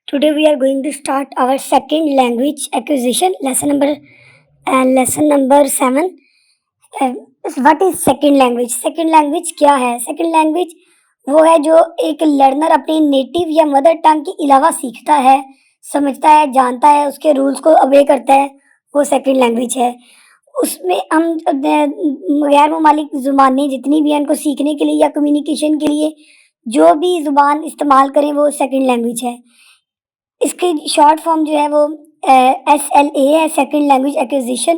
Today we are going to start our second language acquisition lesson number 7. Uh, what is second language? Second language क्या है? Second language वो है जो एक learner अपनी native या मदर टंग के अलावा सीखता है, समझता है, जानता है, उसके रूल्स को अबे करता है, वो सेकंड लैंग्वेज है। उसमें हम गैर ममालिक ज़ुबानें जितनी भी हैं उनको सीखने के लिए या कम्युनिकेशन के लिए जो भी ज़ुबान इस्तेमाल करें वो सेकंड लैंग्वेज है। इसकी शॉर्ट फॉर्म जो है वो SLA है, सेकंड लैंग्वेज एक्विजिशन।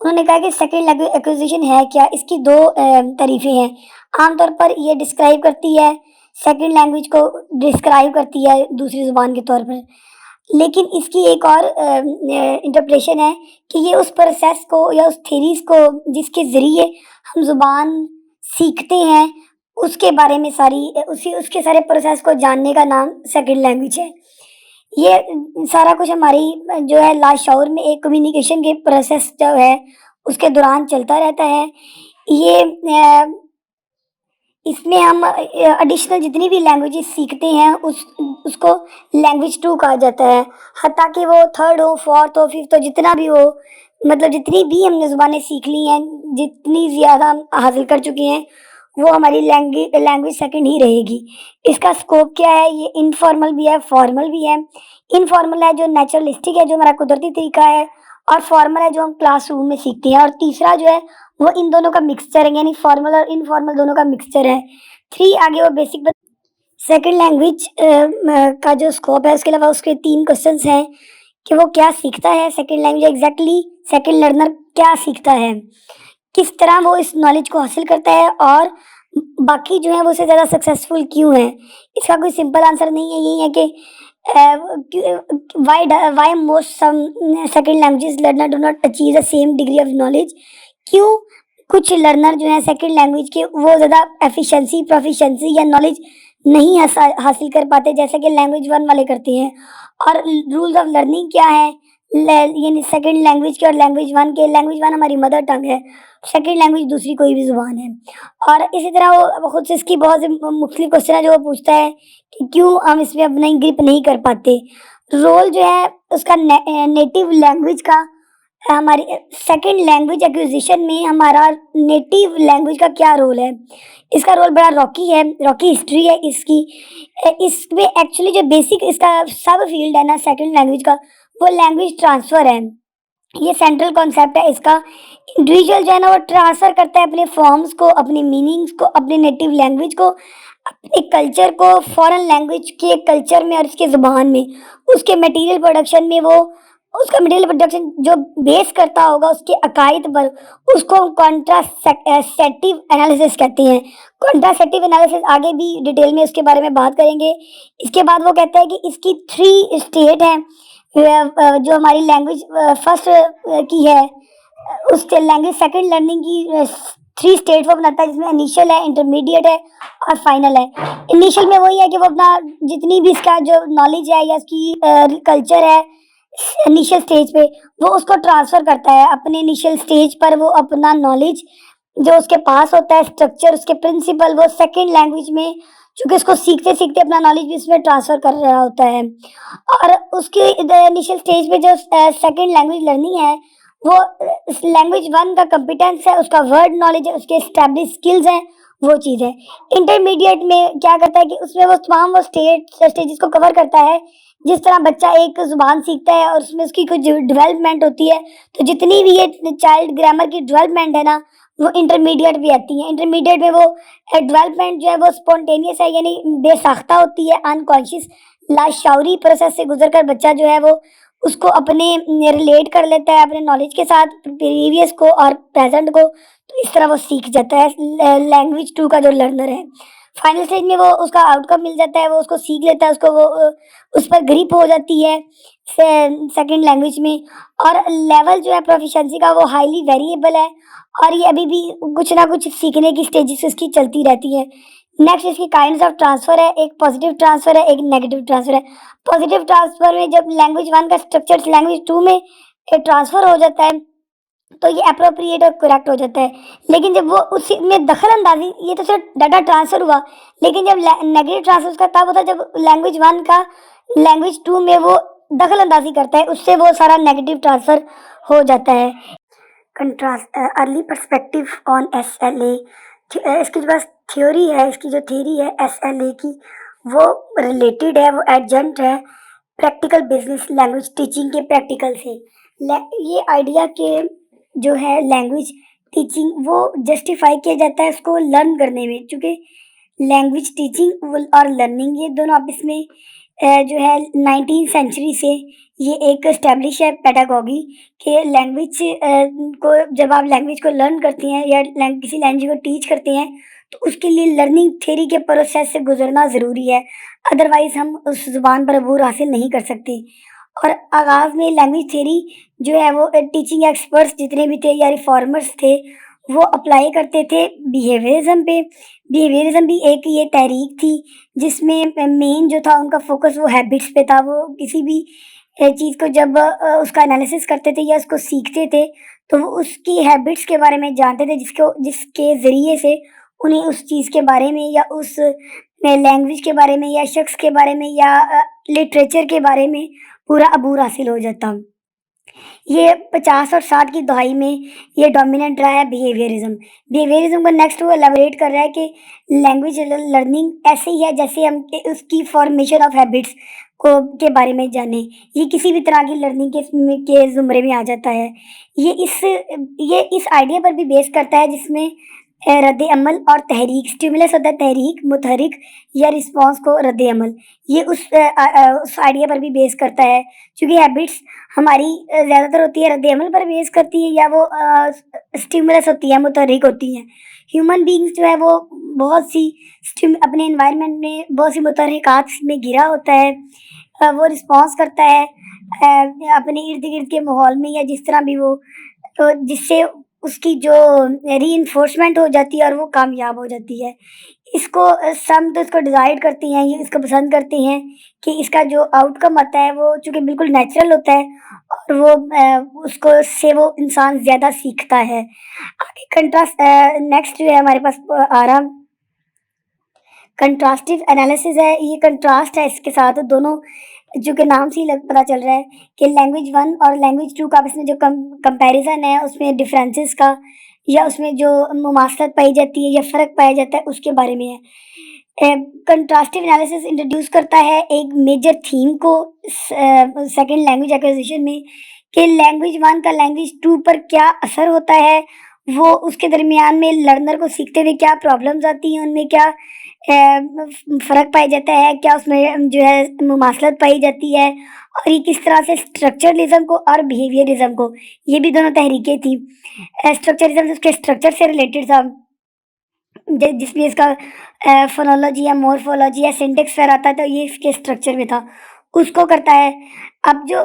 उन्होंने कहा कि सेकंड लैंग्वेज एक्विजिशन है क्या? इसकी दो तारीफ़ें हैं। आमतौर पर ये डिस्क्राइब करती है, सेकंड लैंग्वेज को डिस्क्राइब करती है दूसरी ज़ुबान के तौर पर। लेकिन इसकी एक और इंटरप्रेशन है कि ये उस प्रोसेस को या उस थ्योरीज़ को जिसके ज़रिए हम ज़ुबान सीखते हैं, उसके बारे में उसके सारे प्रोसेस को जानने का नाम सेकंड लैंग्वेज है। ये सारा कुछ हमारी जो है लाशऊर में एक कम्युनिकेशन के प्रोसेस जो है उसके दौरान चलता रहता है। ये इसमें हम एडिशनल जितनी भी लैंग्वेजेस सीखते हैं उसको लैंग्वेज 2 कहा जाता है। हत्ता कि वो थर्ड हो, फोर्थ हो, फिफ्थ हो, जितना भी हो, मतलब जितनी भी हमने ज़ुबानें सीख ली हैं, जितनी ज़्यादा हम हासिल कर चुके हैं, वो हमारी लैंग्वेज सेकंड ही रहेगी। इसका स्कोप क्या है? ये इनफॉर्मल भी है, फॉर्मल भी है। इनफॉर्मल है जो नेचुरलिस्टिक है, जो हमारा कुदरती तरीका है, और फॉर्मल है जो हम क्लासरूम में सीखते हैं। और तीसरा जो है वो इन दोनों का मिक्सचर है, यानी फॉर्मल और इनफॉर्मल दोनों का मिक्सचर है। 3 आगे वो बेसिक सेकंड लैंग्वेज का जो स्कोप है, उसके अलावा उसके 3 क्वेश्चंस हैं कि वो क्या सीखता है second language exactly, second learner क्या सीखता है, किस तरह वो इस नॉलेज को हासिल करता है, और बाकी जो है वो उससे ज़्यादा सक्सेसफुल क्यों है। इसका कोई सिंपल आंसर नहीं है, यही है कि why most some second language learner do not achieve the same degree of knowledge. क्यों कुछ लर्नर जो है सेकंड लैंग्वेज के वो ज़्यादा एफिशिएंसी, प्रोफिशिएंसी या नॉलेज नहीं हासिल कर पाते जैसे कि लैंग्वेज 1 वाले करते हैं। और रूल्स ऑफ लर्निंग क्या है यानी सेकंड लैंग्वेज के और लैंग्वेज 1 के? लैंग्वेज 1 हमारी मदर टंग है, सेकंड लैंग्वेज दूसरी कोई भी ज़ुबान है। और इसी तरह वो खुद से इसकी बहुत से मुख्तलिफ क्वेश्चन है जो वो पूछता है कि क्यों हम इसमें अपना ग्रिप नहीं कर पाते। रोल जो है उसका नेटिव लैंग्वेज का, हमारी सेकंड लैंग्वेज एक्विजिशन में हमारा नेटिव लैंग्वेज का क्या रोल है? इसका रोल बड़ा रॉकी है, रॉकी हिस्ट्री है इसकी। इसमें एक्चुअली जो बेसिक इसका सब फील्ड है ना सेकंड लैंग्वेज का, वो लैंग्वेज ट्रांसफ़र है। ये सेंट्रल कॉन्सेप्ट है इसका। इंडिविजुअल जो है ना वो ट्रांसफ़र करता है अपने फॉर्म्स को, अपने मीनिंग्स को, अपने नेटिव लैंग्वेज को, अपने कल्चर को फॉरेन लैंग्वेज के कल्चर में और उसके ज़ुबान में। उसके मटेरियल प्रोडक्शन में वो उसका मटेरियल प्रोडक्शन जो बेस करता होगा उसके अकायद पर, उसको कॉन्ट्रासेप्टिव एनालिसिस कहते हैं। कॉन्ट्रासेप्टिव एनालिसिस आगे भी डिटेल में उसके बारे में बात करेंगे। इसके बाद वो कहता है कि इसकी 3 स्टेट हैं जो हमारी लैंग्वेज फर्स्ट की है, उस लैंग्वेज सेकंड लर्निंग की 3 स्टेट वो बनाता है, जिसमें इनिशियल है, इंटरमीडिएट है और फाइनल है। इनिशियल में वही है कि वो अपना जितनी भी इसका जो नॉलेज है या इसकी कल्चर है इनिशियल स्टेज पे, वो उसको ट्रांसफ़र करता है अपने इनिशियल स्टेज पर। वो अपना नॉलेज जो उसके पास होता है, स्ट्रक्चर, उसके प्रिंसिपल, वो सेकंड लैंग्वेज में चूँकि उसको सीखते-सीखते अपना नॉलेज भी उसमें ट्रांसफ़र कर रहा होता है। और उसके इनिशियल स्टेज पे जो सेकंड लैंग्वेज लर्निंग है, वो लैंग्वेज 1 का कॉम्पिटेंस है, उसका वर्ड नॉलेज है, उसके एस्टैब्लिश स्किल्स हैं, वो चीज़ है। इंटरमीडिएट में क्या करता है कि उसमें वो तमाम वो स्टेजेस को कवर करता है। जिस तरह बच्चा एक ज़ुबान सीखता है और उसमें उसकी कुछ डेवलपमेंट होती है, तो जितनी भी ये चाइल्ड ग्रामर की डेवलपमेंट है ना, वो इंटरमीडिएट भी आती है। इंटरमीडिएट में वो डेवलपमेंट जो है वो स्पॉन्टेनियस है, यानी बेसाख्ता होती है, अनकॉन्शियस लाशऊरी प्रोसेस से गुजर कर बच्चा जो है वो उसको अपने रिलेट कर लेता है अपने नॉलेज के साथ, प्रीवियस को और प्रेजेंट को। तो इस तरह वो सीख जाता है लैंग्वेज 2 का जो लर्नर है। फाइनल स्टेज में वो उसका आउटकम मिल जाता है, वो उसको सीख लेता है, उसको वो उस पर ग्रिप हो जाती है सेकंड लैंग्वेज में। और लेवल जो है प्रोफिशिएंसी का वो हाईली वेरिएबल है, और ये अभी भी कुछ ना कुछ सीखने की स्टेजेस इसकी चलती रहती है। नेक्स्ट इसकी काइंड्स ऑफ ट्रांसफ़र है, एक पॉजिटिव ट्रांसफ़र है, एक नेगेटिव ट्रांसफ़र है। पॉजिटिव ट्रांसफ़र में जब लैंग्वेज 1 का स्ट्रक्चर लैंग्वेज 2 में ट्रांसफ़र हो जाता है, तो ये अप्रोप्रिएट और करेक्ट हो जाता है। लेकिन जब वो उसी में दखल अंदाजी, ये तो सिर्फ डाटा ट्रांसफर हुआ, लेकिन जब नेगेटिव ट्रांसफर उसका तब होता है जब लैंग्वेज वन का लैंग्वेज टू में वो दखल अंदाजी करता है, उससे वो सारा नेगेटिव ट्रांसफर हो जाता है। Contrast early perspective on SLA, इसकी जो बस थ्योरी है, इसकी जो थ्योरी है SLA की, वो रिलेटेड है, वो एडजंट है प्रैक्टिकल बिजनेस लैंग्वेज टीचिंग के प्रैक्टिकल से। ये आइडिया के जो है लैंग्वेज टीचिंग वो जस्टिफाई किया जाता है उसको लर्न करने में, चूँकि लैंग्वेज टीचिंग और लर्निंग ये दोनों आपस में जो है 19th सेंचुरी से ये एक एस्टेब्लिश है पेडागॉजी कि लैंग्वेज को जब आप लैंग्वेज को लर्न करते हैं या किसी लैंग्वेज को टीच करते हैं तो उसके लिए लर्निंग थ्योरी के प्रोसेस से गुजरना ज़रूरी है, अदरवाइज़ हम उस ज़ुबान पर अबूर हासिल नहीं कर सकते। और आगाज़ में लैंग्वेज थ्योरी जो है वो टीचिंग एक्सपर्ट्स जितने भी थे या रिफॉर्मर्स थे वो अप्लाई करते थे बिहेवियरिज्म पे। बिहेवियरिज्म भी एक ये तहरीक थी जिसमें मेन जो था उनका फोकस वो हैबिट्स पे था। वो किसी भी चीज़ को जब उसका एनालिसिस करते थे या उसको सीखते थे तो वो उसकी हैबिट्स के बारे में जानते थे जिसके ज़रिए से उन्हें उस चीज़ के बारे में या उस लैंग्वेज के बारे में या शख्स के बारे में या लिटरेचर के बारे में पूरा अबूर हासिल हो जाता। ये 50 और 60 की दहाई में ये डोमिनेंट रहा है बिहेवियरिज्म। बिहेवियरिज्म को नेक्स्ट वो एलाबोरेट कर रहा है कि लैंग्वेज लर्निंग ऐसे ही है जैसे हम उसकी फॉर्मेशन ऑफ हैबिट्स को के बारे में जाने। ये किसी भी तरह की लर्निंग के ज़ुमरे में आ जाता है। ये इस आइडिया पर भी बेस करता है जिसमें रद्द अमल और तहरीक, स्टिमुलस होता है तहरीक, मुतहरिक या रिस्पॉन्स को रद्द अमल, ये उस आइडिया पर भी बेस करता है। चूँकि हैबिट्स हमारी ज़्यादातर होती है रद्द अमल पर बेस करती है या वो स्टिमुलस होती है, मुतहरिक होती हैं। ह्यूमन बीइंग्स जो है वो बहुत सी अपने एनवायरनमेंट में बहुत सी मुतहरिकात में घिरा होता है। वो रिस्पॉन्स करता है अपने इर्द गिर्द के माहौल में या जिस तरह भी वो, तो जिससे उसकी जो रीइंफोर्समेंट हो जाती है और वो कामयाब हो जाती है। इसको सम तो इसको डिसाइड करती हैं, ये इसको पसंद करती हैं कि इसका जो आउटकम आता है वो चूँकि बिल्कुल नेचुरल होता है और वो उसको से वो इंसान ज़्यादा सीखता है। आगे कंट्रास्ट नेक्स्ट जो है हमारे पास आ रहा कंट्रास्टिव एनालिसिस है। ये कंट्रास्ट है इसके साथ दोनों, जो कि नाम से ही पता चल रहा है कि लैंग्वेज वन और लैंग्वेज टू का आपस में जो कंपैरिजन है उसमें डिफरेंसेस का या उसमें जो मुमासलत पाई जाती है या फ़र्क पाया जाता है उसके बारे में है। कंट्रास्टिव एनालिसिस इंट्रोड्यूस करता है एक मेजर थीम को सेकंड लैंग्वेज एक्विजिशन में कि लैंग्वेज वन का लैंग्वेज टू पर क्या असर होता है, वो उसके दरमियान में लर्नर को सीखते हुए क्या प्रॉब्लम्स आती हैं, उनमें क्या फ़र्क पाया जाता है, क्या उसमें जो है मुमासलत पाई जाती है और ये किस तरह से स्ट्रक्चरलिज्म को और बिहेवियरिज्म को, ये भी दोनों तहरीकें थी। स्ट्रक्चरलिज्म उसके स्ट्रक्चर से रिलेटेड था जिसमें इसका फोनोलॉजी या मॉर्फोलॉजी या सिंटेक्स वगैरह आता है, तो ये इसके स्ट्रक्चर में था, उसको करता है। अब जो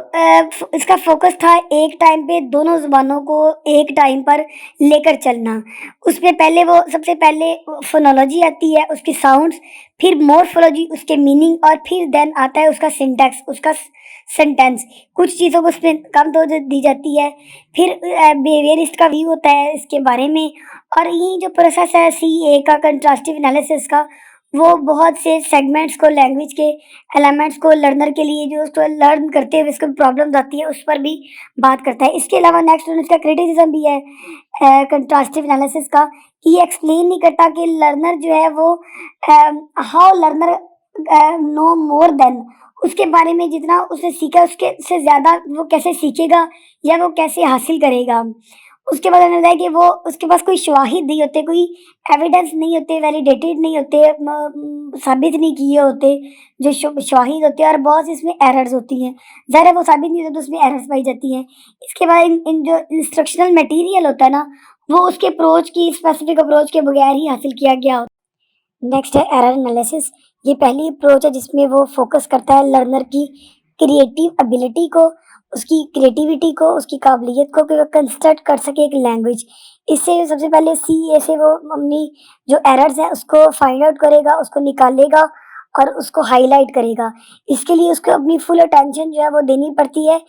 इसका फोकस था एक टाइम पे दोनों ज़ुबानों को एक टाइम पर लेकर चलना। उसमें पहले वो सबसे पहले फोनोलॉजी आती है, उसकी साउंड्स, फिर मॉर्फोलॉजी उसके मीनिंग और फिर देन आता है उसका सिंटैक्स, उसका सेंटेंस। कुछ चीज़ों को उसमें कम तो दी जाती है। फिर बिहेवियरिस्ट का व्यू होता है इसके बारे में। और ये जो प्रोसेस है CA का कंट्रास्टिव एनालिसिस का, वो बहुत से सेगमेंट्स को लैंग्वेज के एलिमेंट्स को लर्नर के लिए जो उसको लर्न करते हुए इसको प्रॉब्लम्स आती है उस पर भी बात करता है। इसके अलावा नेक्स्ट इसका क्रिटिसिज्म भी है कंट्रास्टिव एनालिसिस का, कि ये एक्सप्लेन नहीं करता कि लर्नर जो है वो how learner know more than, उसके बारे में जितना उसने सीखा उसके से ज़्यादा वो कैसे सीखेगा या वो कैसे हासिल करेगा। उसके बाद हमें बताया कि वो उसके पास कोई शवाहिद नहीं होते, कोई एविडेंस नहीं होते, वैलिडेटेड नहीं होते, साबित नहीं किए होते जो शवाहिद होते हैं, और बहुत सी इसमें एरर्स होती हैं। ज़ाहिर है वो साबित नहीं होते तो उसमें एरर्स पाई जाती हैं। इसके बाद इन जो इंस्ट्रक्शनल मटेरियल होता है ना, वो उसके अप्रोच की स्पेसिफिक अप्रोच के बगैर ही हासिल किया गया होता है। नेक्स्ट है एरर एनालिसिस। ये पहली अप्रोच है जिसमें वो फोकस करता है लर्नर की क्रिएटिव एबिलिटी को, उसकी क्रिएटिविटी को, उसकी काबिलियत को कि वो कंस्ट्रक्ट कर सके एक लैंग्वेज। इससे सबसे पहले CA से वो अपनी जो एरर्स हैं उसको फाइंड आउट करेगा, उसको निकालेगा और उसको हाईलाइट करेगा। इसके लिए उसको अपनी फुल अटेंशन जो है वो देनी पड़ती है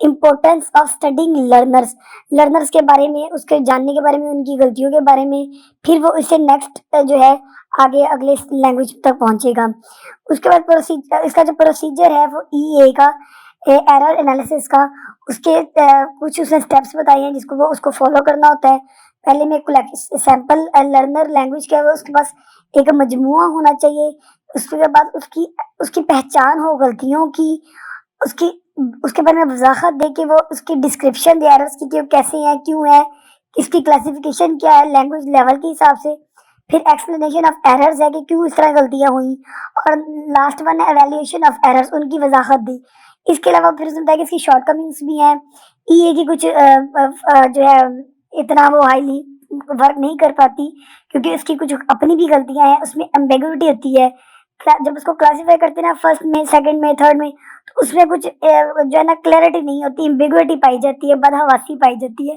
importance of studying learners, learners के बारे में, उसके जानने के बारे में, उनकी गलतियों के बारे में, फिर वो इससे नेक्स्ट जो है आगे अगले लैंग्वेज तक पहुंचेगा। उसके बाद प्रोसीजर, इसका जो प्रोसीजर है वो ईए का, एरर एनालिसिस का, उसके कुछ उसने स्टेप्स बताए हैं जिसको वो उसको फॉलो करना होता है। पहले में सैंपल लर्नर लैंग्वेज क्या है, उसके पास एक मजमुआ होना चाहिए। उसके बाद उसकी उसकी पहचान हो गलतियों की, उसकी उसके बारे में वजाहत दे के वो उसकी डिस्क्रिप्शन दे एरर्स की कि वो कैसे हैं, क्यों है, इसकी क्लासिफिकेशन क्या है लैंग्वेज लेवल के हिसाब से। फिर एक्सप्लेनेशन ऑफ एरर्स है कि क्यों इस तरह गलतियां हुई, और लास्ट वन है एवेल्युएशन ऑफ एरर्स, उनकी वजाहत दी। इसके अलावा फिर उसने बताया कि इसकी शॉर्टकमिंग्स भी हैं, ईए की कुछ जो है इतना वो हाईली वर्क नहीं कर पाती क्योंकि उसकी कुछ अपनी भी गलतियां हैं, उसमें एम्बेगुइटी होती है। जब उसको क्लासीफाई करते हैं ना फर्स्ट में, सेकंड में, थर्ड में, तो उसमें कुछ जो है ना क्लैरिटी नहीं होती, एम्बिग्युइटी पाई जाती है, बदहवासी पाई जाती है,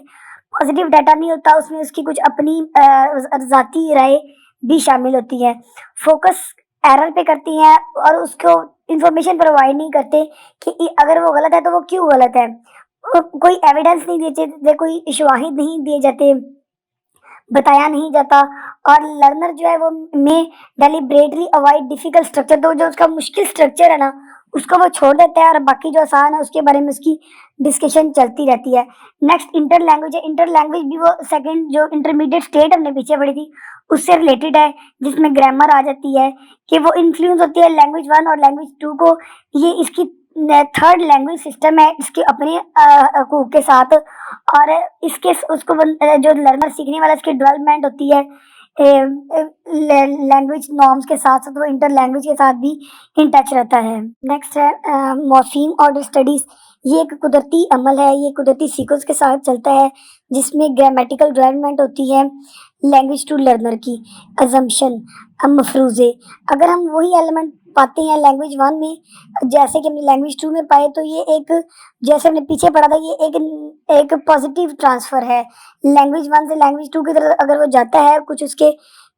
पॉजिटिव डाटा नहीं होता उसमें, उसकी कुछ अपनी ज़ाती राय भी शामिल होती है। फोकस एरर पे करती हैं और उसको इंफॉर्मेशन प्रोवाइड नहीं करते कि अगर वो गलत है तो वो क्यों गलत है। कोई एविडेंस नहीं दिए जाते, कोई शवाहिद नहीं दिए जाते, बताया नहीं जाता, और लर्नर जो है वो में डेलिब्रेटली अवॉइड डिफिकल्ट स्ट्रक्चर, तो जो उसका मुश्किल स्ट्रक्चर है ना उसको वो छोड़ देता है और बाकी जो आसान है उसके बारे में उसकी डिस्कशन चलती रहती है। नेक्स्ट इंटर लैंग्वेज है, इंटर लैंग्वेज भी वो सेकंड जो इंटरमीडिएट स्टेट हमने पीछे पढ़ी थी उससे रिलेटेड है, जिसमें ग्रामर आ जाती है कि वो इन्फ्लुएंस होती है लैंग्वेज 1 और लैंग्वेज 2 को। ये इसकी थर्ड लैंग्वेज सिस्टम है इसके अपने हकूक के साथ, और इसके उसको जो लर्नर सीखने वाला इसकी डेवलपमेंट होती है लैंग्वेज नॉर्म्स के साथ साथ वो इंटर लैंग्वेज के साथ भी इन टच रहता है। नेक्स्ट है मॉर्फीम ऑर्डर स्टडीज, ये एक कुदरती अमल है, ये कुदरती सीक्वेंस के साथ चलता है जिसमें ग्रामेटिकल डेवलपमेंट होती है लैंग्वेज टू लर्नर की। अजम्पशन, मफरूजे, अगर हम वही एलिमेंट पाते हैं लैंग्वेज 1 में जैसे कि हमने लैंग्वेज 2 में पाए, तो ये एक, जैसे हमने पीछे पढ़ा था, ये एक पॉजिटिव ट्रांसफर है लैंग्वेज 1 से लैंग्वेज 2 की तरफ। अगर वो जाता है कुछ उसके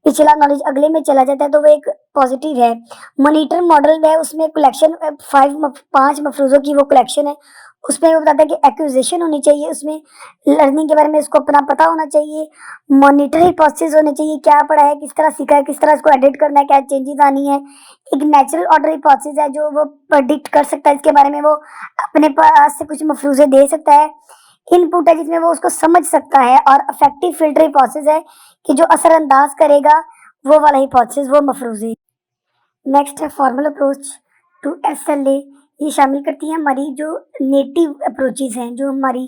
पिछला नॉलेज अगले में चला जाता है तो वो एक पॉजिटिव है। मॉनिटर मॉडल में उसमें कलेक्शन 5 मफरूजों की वो कलेक्शन है, उसमें वो बताता है कि एक्विजिशन होनी चाहिए, उसमें लर्निंग के बारे में उसको अपना पता होना चाहिए, मॉनिटर हिपोथेसिस होने चाहिए, क्या पढ़ा है, किस तरह सीखा है, किस तरह इसको एडिट करना है, क्या चेंजेस आनी है। एक नेचुरल ऑर्डर हिपोथेसिस है जो वो प्रेडिक्ट कर सकता है, इसके बारे में वो अपने पास से कुछ मफरूजे दे सकता है। इनपुट है जिसमें वो उसको समझ सकता है, और अफेक्टिव फिल्टर हिपोथेसिस है कि जो असरअंदाज करेगा वो वाला हिपोथेसिस, वो मफरूजे। नेक्स्ट है फॉर्मल अप्रोच टू एसएलए, ये शामिल करती है हमारी जो नेटिव अप्रोचेस हैं, जो हमारी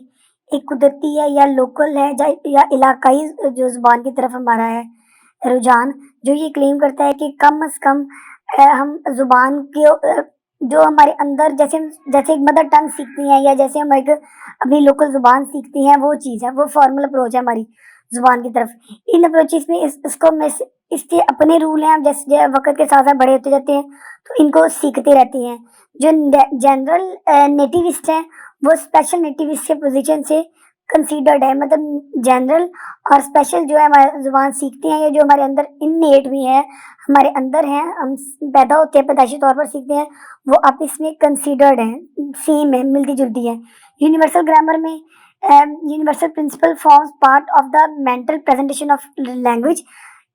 एक कुदरती है या लोकल है या इलाकाई जो ज़ुबान की तरफ हमारा है रुझान, जो ये क्लेम करता है कि कम से कम हम ज़ुबान के जो हमारे अंदर जैसे एक मदर टंग सीखती हैं या जैसे हम एक अपनी लोकल ज़ुबान सीखती हैं, वो चीज़ है, वो फॉर्मल अप्रोच है हमारी ज़ुबान की तरफ। इन अप्रोचेस में इसको में इसके अपने रूल हैं, हम जैसे वक्त के साथ साथ बड़े होते जाते हैं तो इनको सीखते रहते हैं। जो जनरल नेटिविस्ट हैं वो स्पेशल नेटिविस्ट के पोजीशन से कंसीडर्ड है, मतलब जनरल और स्पेशल जो है हमारे ज़ुबान सीखते हैं, ये जो हमारे अंदर इननेट भी है, हमारे अंदर हैं, हम पैदा होते हैं पैदाइशी तौर पर सीखते हैं, वो आपस में कंसीडर्ड हैं, सेम है, मिलती जुलती है। यूनिवर्सल ग्रामर में universal principle forms part of the mental presentation of language,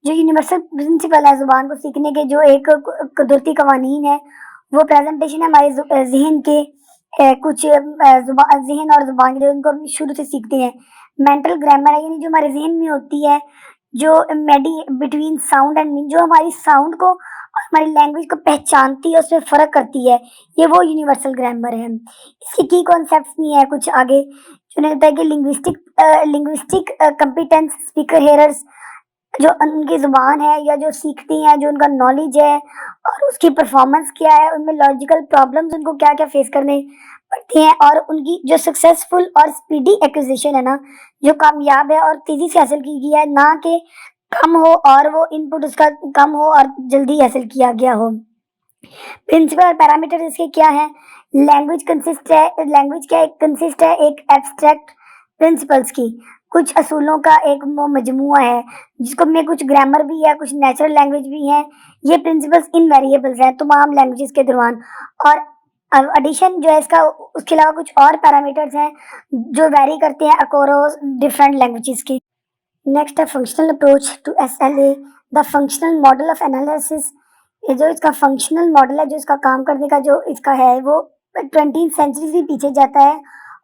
जो यूनिवर्सल प्रिंसिपल है ज़ुबान को सीखने के, जो एक कुदरती कवानीन है, वो प्रेजेंटेशन है हमारे जहन के कुछ जहन और ज़ुबान के, उनको हम शुरू से सीखते हैं। मेंटल ग्रामर है यानी जो हमारे जहन में होती है, जो मेडी बिटवीन साउंड एंड मीन, जो हमारी साउंड को और हमारी लैंग्वेज को पहचानती है, उसमें फ़र्क करती है, ये वो यूनिवर्सल ग्रामर है। इसके की कॉन्सेप्ट्स भी हैं कुछ आगे, जो होता है कि लिंग्विस्टिक कंपिटेंस, स्पीकर हेयर्स, जो उनकी ज़ुबान है या जो सीखती हैं, जो उनका नॉलेज है और उसकी परफॉर्मेंस क्या है, उनमें लॉजिकल प्रॉब्लम्स उनको क्या क्या फेस करने पड़ते हैं, और उनकी जो सक्सेसफुल और स्पीडी एक्विजिशन है ना, जो कामयाब है और तेज़ी से हासिल की गई है, ना कि कम हो और वो इनपुट उसका कम हो और जल्दी हासिल किया गया हो। प्रिंसिपल और पैरामीटर इसके क्या है, लैंग्वेज क्या कंसिस्ट है एक एब्स्ट्रैक्ट प्रिंसिपल्स की, कुछ असूलों का एक मजमुआ है, जिसको में कुछ ग्रामर भी है, कुछ नेचुरल लैंग्वेज भी है। ये प्रिंसिपल्स इन वेरिएबल्स हैं तमाम लैंग्वेजेस के दौरान, और अब एडिशन जो है इसका, उसके अलावा कुछ और पैरामीटर्स हैं जो वेरी करते हैं अक्रॉस डिफरेंट लैंग्वेजेस के। नेक्स्ट है functional approach to SLA, the functional model of analysis. ये जो इसका फंक्शनल मॉडल है, जो इसका काम करने का जो इसका है, वो 20th सेंचुरी से पीछे जाता है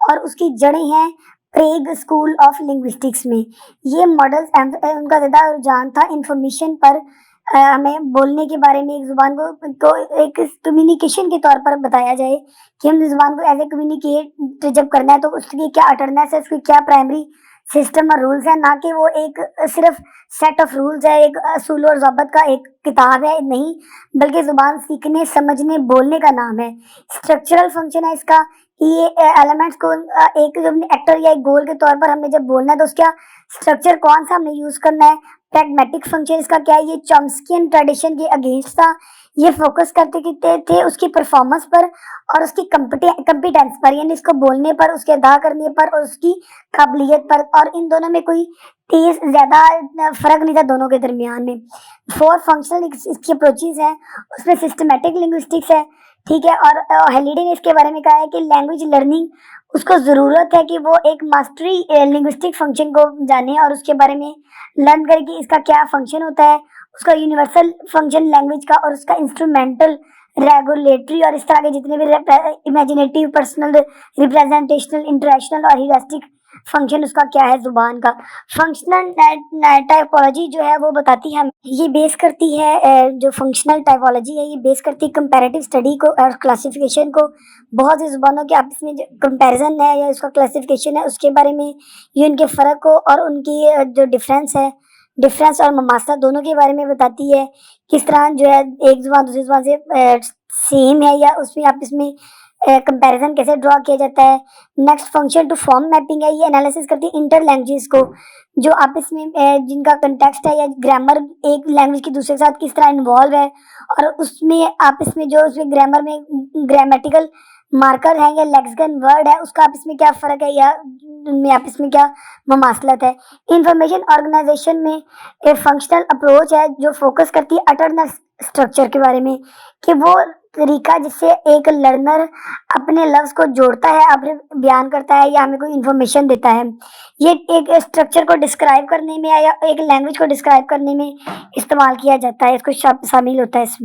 और उसकी जड़ें हैं क्रेग स्कूल ऑफ लिंग्विस्टिक्स में। ये मॉडल्स उनका ज़्यादा रुझान था इंफॉर्मेशन पर, हमें बोलने के बारे में, एक ज़ुबान को एक कम्युनिकेशन के तौर पर बताया जाए कि हम ज़ुबान को ऐसे कम्युनिकेट जब करना है तो उसकी क्या अटरनेस है, उसकी क्या प्राइमरी सिस्टम और रूल्स है, ना कि वो एक सिर्फ सेट ऑफ रूल्स है, एक असूल और ज़ाब्त का एक किताब है, नहीं, बल्कि ज़ुबान सीखने, समझने, बोलने का नाम है। स्ट्रक्चरल फंक्शन है इसका कि ये एलिमेंट्स को एक जब एक्टर या एक गोल के तौर पर हमने जब बोलना है तो उसका स्ट्रक्चर कौन सा हमने यूज़ करना है। प्रैग्मेटिक फंक्शन इसका क्या है, ये चॉम्स्कियन ट्रेडिशन के अगेंस्ट था। ये फोकस करते थे उसकी परफॉर्मेंस पर और उसकी कम्पिटेंस पर, यानी इसको बोलने पर, उसके अदा करने पर और उसकी काबिलियत पर, और इन दोनों में कोई तेज ज़्यादा फर्क नहीं था दोनों के दरमियान में। 4 फंक्शनल इसकी अप्रोचेज हैं, उसमें सिस्टमेटिक लिंग्विस्टिक्स है, ठीक है, और हेलिडे ने इसके बारे में कहा है कि लैंग्वेज लर्निंग उसको ज़रूरत है कि वो एक मास्टरी लिंग्विस्टिक फंक्शन को जाने और उसके बारे में लर्न करे कि इसका क्या फंक्शन होता है, उसका यूनिवर्सल फंक्शन लैंग्वेज का, और उसका इंस्ट्रूमेंटल, रेगुलेटरी और इस तरह के जितने भी इमेजिनेटिव, पर्सनल, रिप्रेजेंटेशनल, इंटरेक्शनल और ह्यूरिस्टिक फंक्शन उसका क्या है ज़ुबान का। फंक्शनल टाइपोलॉजी जो है वो बताती है, ये बेस करती है, जो फंक्शनल टाइपोलॉजी है ये बेस करती है कंपैरेटिव स्टडी को और क्लासिफिकेशन को। बहुत सी ज़ुबानों के आपस में जो कंपैरिजन है या उसका क्लासिफिकेशन है उसके बारे में, ये उनके फ़र्क को और उनकी जो डिफरेंस और ममासला दोनों के बारे में बताती है। किस तरह जो है एक ज़ुबान दूसरी ज़ुबान से सेम है या उसमें आपस में कंपैरिजन कैसे ड्रॉ किया जाता है। Next function to form mapping है, ये एनालिसिस करती है इंटर लैंग्वेजेस को, जो आपस में जिनका कंटेक्स्ट है या ग्रामर एक लैंग्वेज की दूसरे के साथ किस तरह इन्वॉल्व है, और उसमें आपस में जो उसमें ग्रामर में ग्रामेटिकल मार्कर है या लेक्सिकन वर्ड है उसका आपस में क्या फ़र्क है या उनमें आपस में क्या ममासलत है। इंफॉर्मेशन ऑर्गेनाइजेशन में एक फंक्शनल अप्रोच है जो फोकस करती है अटरनेस स्ट्रक्चर के बारे में, कि वो तरीका जिससे एक लर्नर अपने लफ्ज़ को जोड़ता है, अपने बयान करता है या हमें कोई इन्फॉर्मेशन देता है। ये एक स्ट्रक्चर को डिस्क्राइब करने में या एक लैंग्वेज को डिस्क्राइब करने में इस्तेमाल किया जाता है, इसको शामिल होता है इसमें।